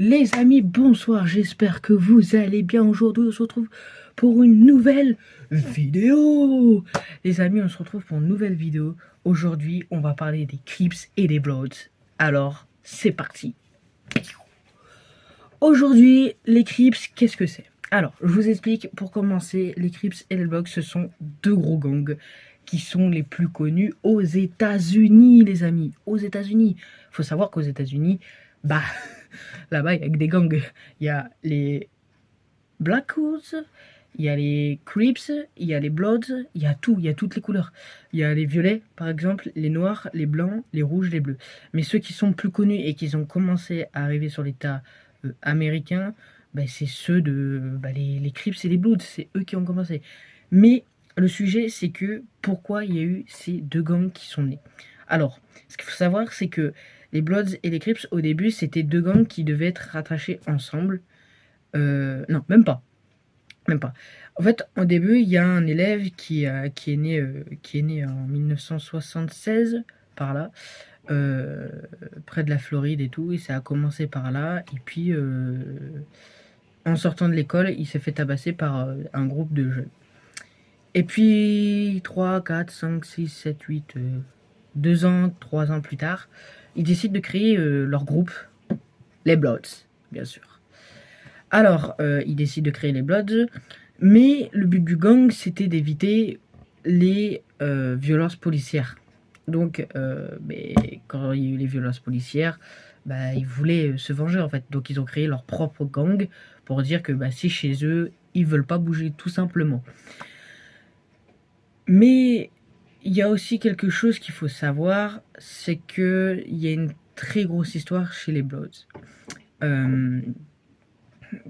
Les amis, bonsoir, j'espère que vous allez bien. Aujourd'hui, on se retrouve pour une nouvelle vidéo. Les amis, on se retrouve pour une nouvelle vidéo. Aujourd'hui, on va parler des Crips et des Bloods. Alors, c'est parti. Aujourd'hui, les Crips, qu'est-ce que c'est? Alors, je vous explique, pour commencer, les Crips et les Bloods, ce sont deux gros gangs qui sont les plus connus aux États-Unis, les amis. Aux États-Unis. Il faut savoir qu'aux États-Unis, bah, là-bas, il y a que des gangs. Il y a les Blackhawks, il y a les Crips, il y a les Bloods, il y a tout, il y a toutes les couleurs. Il y a les violets, par exemple, les noirs, les blancs, les rouges, les bleus. Mais ceux qui sont plus connus et qui ont commencé à arriver sur l'État américain, bah, c'est ceux de les Crips et les Bloods, c'est eux qui ont commencé. Mais le sujet, c'est que pourquoi il y a eu ces deux gangs qui sont nés. Alors, ce qu'il faut savoir, c'est que les Bloods et les Crips, au début, c'était deux gangs qui devaient être rattachés ensemble. Non, même pas. Même pas. En fait, au début, il y a un élève qui est né en 1976, par là, près de la Floride et tout, et ça a commencé par là. Et puis, en sortant de l'école, il s'est fait tabasser par un groupe de jeunes. Et puis, 3, 4, 5, 6, 7, 8, 2 ans, 3 ans plus tard, ils décident de créer leur groupe, les Bloods, bien sûr. Alors, ils décident de créer les Bloods, mais le but du gang, c'était d'éviter les violences policières. Donc, quand il y a eu les violences policières, ils voulaient se venger, en fait. Donc, ils ont créé leur propre gang pour dire que si chez eux, ils veulent pas bouger, tout simplement. Mais il y a aussi quelque chose qu'il faut savoir, c'est qu'il y a une très grosse histoire chez les Bloods.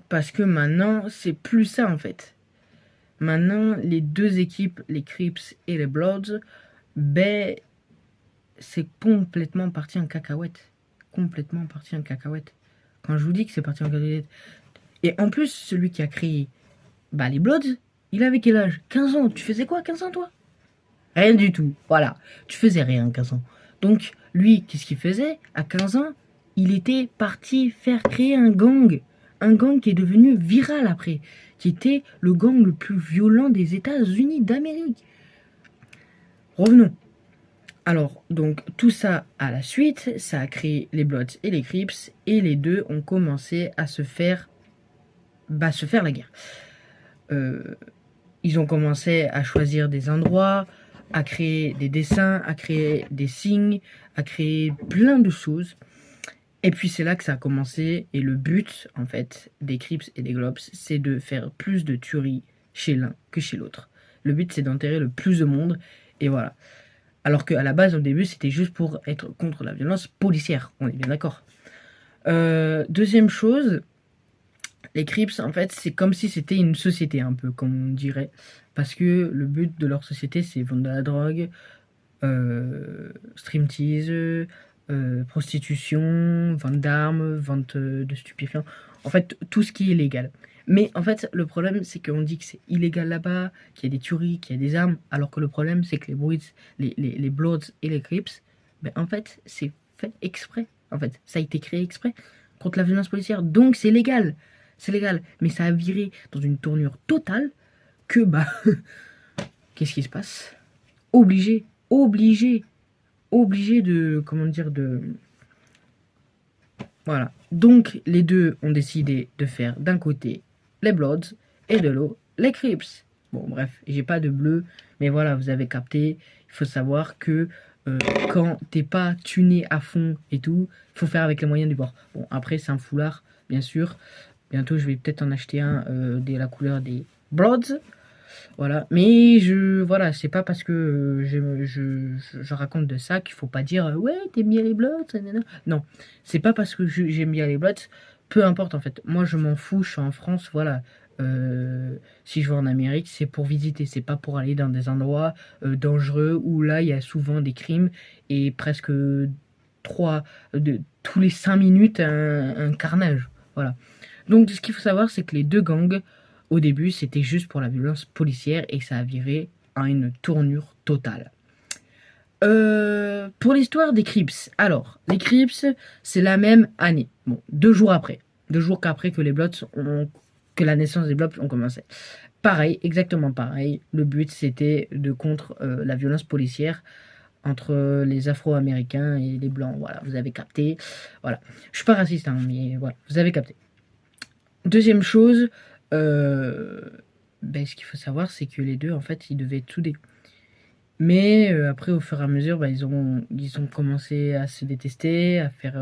Parce que maintenant, c'est plus ça en fait. Maintenant, les deux équipes, les Crips et les Bloods, c'est complètement parti en cacahuète. Complètement parti en cacahuète. Quand je vous dis que c'est parti en cacahuète. Et en plus, celui qui a créé les Bloods, il avait quel âge? 15 ans. Tu faisais quoi à 15 ans, toi? Rien du tout. Voilà. Tu faisais rien à 15 ans. Donc, lui, qu'est-ce qu'il faisait? À 15 ans, il était parti faire créer un gang. Un gang qui est devenu viral après. Qui était le gang le plus violent des États-Unis d'Amérique. Revenons. Alors, donc, tout ça à la suite, ça a créé les Bloods et les Crips. Et les deux ont commencé à se faire la guerre. Ils ont commencé à choisir des endroits, à créer des dessins, à créer des signes, à créer plein de choses. Et puis c'est là que ça a commencé. Et le but, en fait, des Crips et des Bloods, c'est de faire plus de tueries chez l'un que chez l'autre. Le but, c'est d'enterrer le plus de monde. Et voilà. Alors qu'à la base, au début, c'était juste pour être contre la violence policière. On est bien d'accord. Deuxième chose, les Crips, en fait, c'est comme si c'était une société, un peu, comme on dirait. Parce que le but de leur société, c'est vendre de la drogue, striptease, prostitution, vente d'armes, vente de stupéfiants. En fait, tout ce qui est illégal. Mais en fait, le problème, c'est qu'on dit que c'est illégal là-bas, qu'il y a des tueries, qu'il y a des armes. Alors que le problème, c'est que les Bloods et les Crips, en fait, c'est fait exprès. En fait, ça a été créé exprès contre la violence policière. Donc, c'est légal. C'est légal. Mais ça a viré dans une tournure totale que, qu'est-ce qui se passe? Obligé de, comment dire, de... Voilà. Donc, les deux ont décidé de faire d'un côté les Bloods et de l'autre les Crips. Bon, bref, j'ai pas de bleu, mais voilà, vous avez capté. Il faut savoir que quand t'es pas tuné à fond et tout, il faut faire avec les moyens du bord. Bon, après, c'est un foulard, bien sûr. Bientôt, je vais peut-être en acheter un de la couleur des Bloods. Voilà, mais voilà, c'est pas parce que je raconte de ça qu'il faut pas dire ouais, t'aimes bien les Bloods, nanana. Non, c'est pas parce que j'aime bien les Bloods, peu importe en fait. Moi, je m'en fous, je suis en France, voilà. Si je vais en Amérique, c'est pour visiter, c'est pas pour aller dans des endroits dangereux où là, il y a souvent des crimes et presque tous les 5 minutes, un carnage. Voilà. Donc, ce qu'il faut savoir, c'est que les deux gangs, au début, c'était juste pour la violence policière et ça a viré à une tournure totale. Pour l'histoire des Crips, alors, les Crips, c'est la même année. Bon, 2 jours après. 2 jours qu'après que les Bloods que la naissance des Bloods ont commencé. Pareil, exactement pareil. Le but, c'était de contre la violence policière entre les Afro-Américains et les Blancs. Voilà, vous avez capté. Voilà. Je suis pas raciste, hein, mais voilà, vous avez capté. Deuxième chose, ce qu'il faut savoir, c'est que les deux, en fait, ils devaient être soudés. Mais après, au fur et à mesure, ils ont commencé à se détester, à faire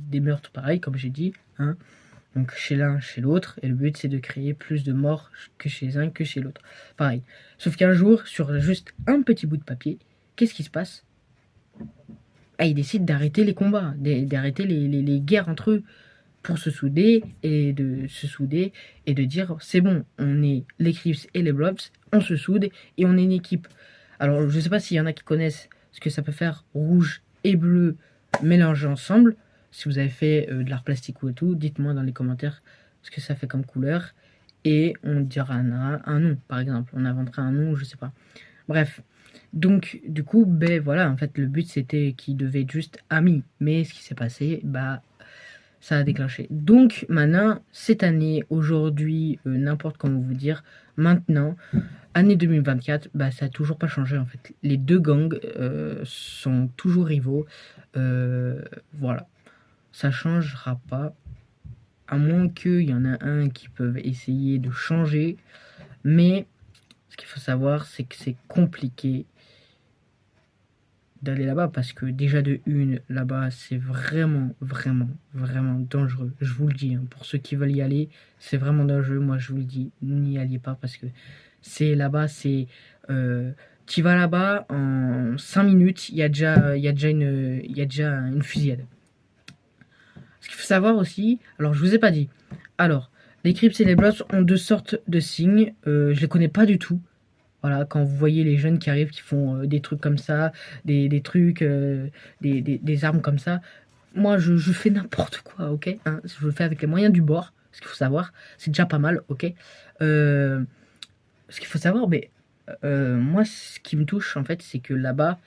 des meurtres pareils, comme j'ai dit, hein. Donc chez l'un, chez l'autre, et le but c'est de créer plus de morts que chez un que chez l'autre. Pareil. Sauf qu'un jour, sur juste un petit bout de papier, qu'est-ce qui se passe? Ils décident d'arrêter les combats, d'arrêter les guerres entre eux, pour se souder et de dire c'est bon, on est les Crips et les Bloods, on se soude et on est une équipe. Alors je sais pas s'il y en a qui connaissent ce que ça peut faire rouge et bleu mélangés ensemble. Si vous avez fait de l'art plastique ou tout, dites-moi dans les commentaires ce que ça fait comme couleur. Et on dira un nom, par exemple. On inventera un nom, je sais pas. Bref. Donc, du coup, voilà, en fait, le but, c'était qu'ils devaient être juste amis. Mais ce qui s'est passé, ça a déclenché. Donc, maintenant, cette année, aujourd'hui, n'importe comment vous dire, maintenant, année 2024, ça a toujours pas changé, en fait. Les deux gangs sont toujours rivaux. Voilà. Ça changera pas, à moins qu'il y en a un qui peut essayer de changer, mais ce qu'il faut savoir, c'est que c'est compliqué d'aller là-bas, parce que déjà de une, là-bas, c'est vraiment, vraiment, vraiment dangereux. Je vous le dis, hein, pour ceux qui veulent y aller, c'est vraiment dangereux. Moi, je vous le dis, n'y allez pas, parce que c'est là-bas, c'est... tu vas là-bas, en 5 minutes, il y a déjà une fusillade. Ce qu'il faut savoir aussi, alors je vous ai pas dit, alors les Crips et les Bloods ont 2 sortes de signes, je les connais pas du tout. Voilà, quand vous voyez les jeunes qui arrivent, qui font des trucs comme ça, des trucs, des armes comme ça, moi je fais n'importe quoi, ok, hein, je le fais avec les moyens du bord, ce qu'il faut savoir, c'est déjà pas mal, ok. Ce qu'il faut savoir, moi ce qui me touche en fait, c'est que là-bas,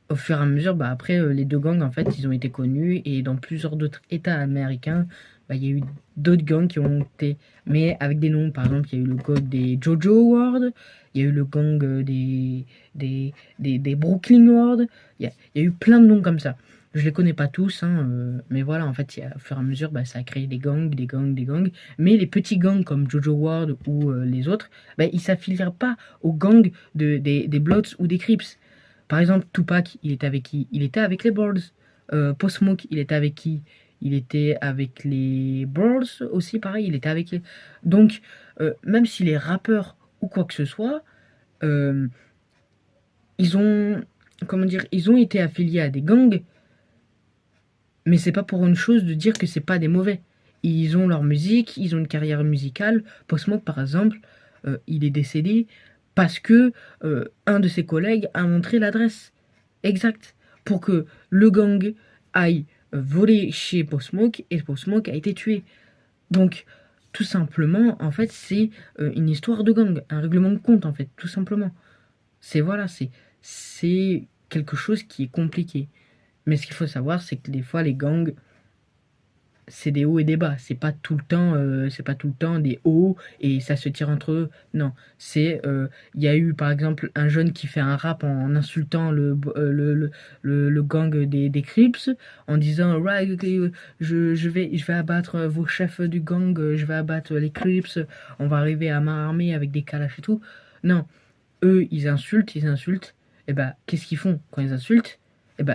au fur et à mesure, après, les deux gangs, en fait, ils ont été connus, et dans plusieurs d'autres États américains, il y a eu d'autres gangs qui ont été, mais avec des noms. Par exemple, il y a eu le gang des Jojo Ward, il y a eu le gang des Brooklyn Ward, il y a eu plein de noms comme ça. Je les connais pas tous, hein, mais voilà, en fait, au fur et à mesure, ça a créé des gangs, des gangs, des gangs. Mais les petits gangs comme Jojo Ward ou les autres, ils s'affilièrent pas aux gangs des Bloods ou des Crips. Par exemple, Tupac, il était avec qui? Il était avec les Birds. Post Smoke, il était avec qui? Il était avec les Birds aussi, pareil, il était avec les... Donc, même si les rappeurs ou quoi que ce soit, ils ont... Comment dire? Ils ont été affiliés à des gangs, mais c'est pas pour une chose de dire que c'est pas des mauvais. Ils ont leur musique, ils ont une carrière musicale. Post Smoke, par exemple, il est décédé parce que un de ses collègues a montré l'adresse exacte pour que le gang aille voler chez Post Smoke, et Post Smoke a été tué. Donc, tout simplement, en fait, c'est une histoire de gang, un règlement de compte, en fait, tout simplement. Voilà, c'est quelque chose qui est compliqué. Mais ce qu'il faut savoir, c'est que des fois, les gangs, c'est des hauts et des bas. C'est pas tout le temps des hauts et ça se tire entre eux. Non, il y a eu par exemple un jeune qui fait un rap en insultant le gang des Crips, en disant right, je vais abattre vos chefs du gang, je vais abattre les Crips, on va arriver à main armée avec des calaches et tout. Non, eux ils insultent. Et qu'est-ce qu'ils font quand ils insultent?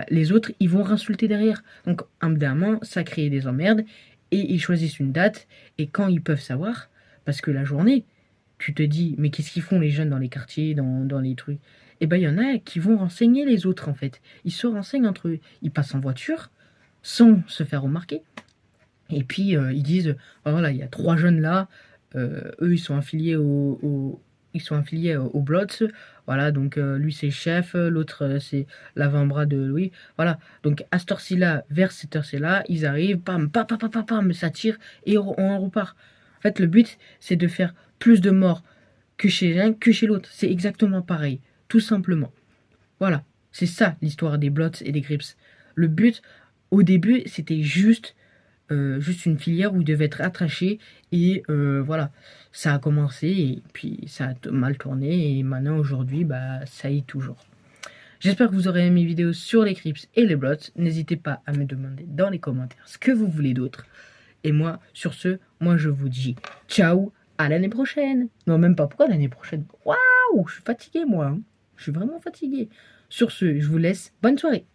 Les autres, ils vont insulter derrière. Donc, évidemment, ça crée des emmerdes, et ils choisissent une date, et quand ils peuvent savoir, parce que la journée, tu te dis, mais qu'est-ce qu'ils font les jeunes dans les quartiers, dans les trucs? Il y en a qui vont renseigner les autres, en fait. Ils se renseignent entre eux. Ils passent en voiture, sans se faire remarquer, et puis ils disent, oh, voilà, il y a 3 jeunes là, eux, ils sont affiliés aux Bloods, voilà, donc lui c'est chef, l'autre c'est l'avant-bras de Louis, voilà, donc à cette heure-ci là, vers cette heure-ci là, ils arrivent, pam, pam, pam, pam, pam, ça tire, et on repart. En fait, le but, c'est de faire plus de morts que chez l'un que chez l'autre, c'est exactement pareil, tout simplement. Voilà, c'est ça l'histoire des Bloods et des Crips. Le but, au début, c'était juste juste une filière où il devait être attaché et voilà, ça a commencé et puis ça a mal tourné et maintenant aujourd'hui, bah, ça y est toujours. J'espère que vous aurez aimé mes vidéos sur les Crips et les Bloods. N'hésitez pas à me demander dans les commentaires ce que vous voulez d'autre. Et moi, sur ce, moi je vous dis ciao, à l'année prochaine. Non, même pas, pourquoi l'année prochaine? Waouh, je suis fatigué moi, hein. Je suis vraiment fatigué. Sur ce, je vous laisse, bonne soirée.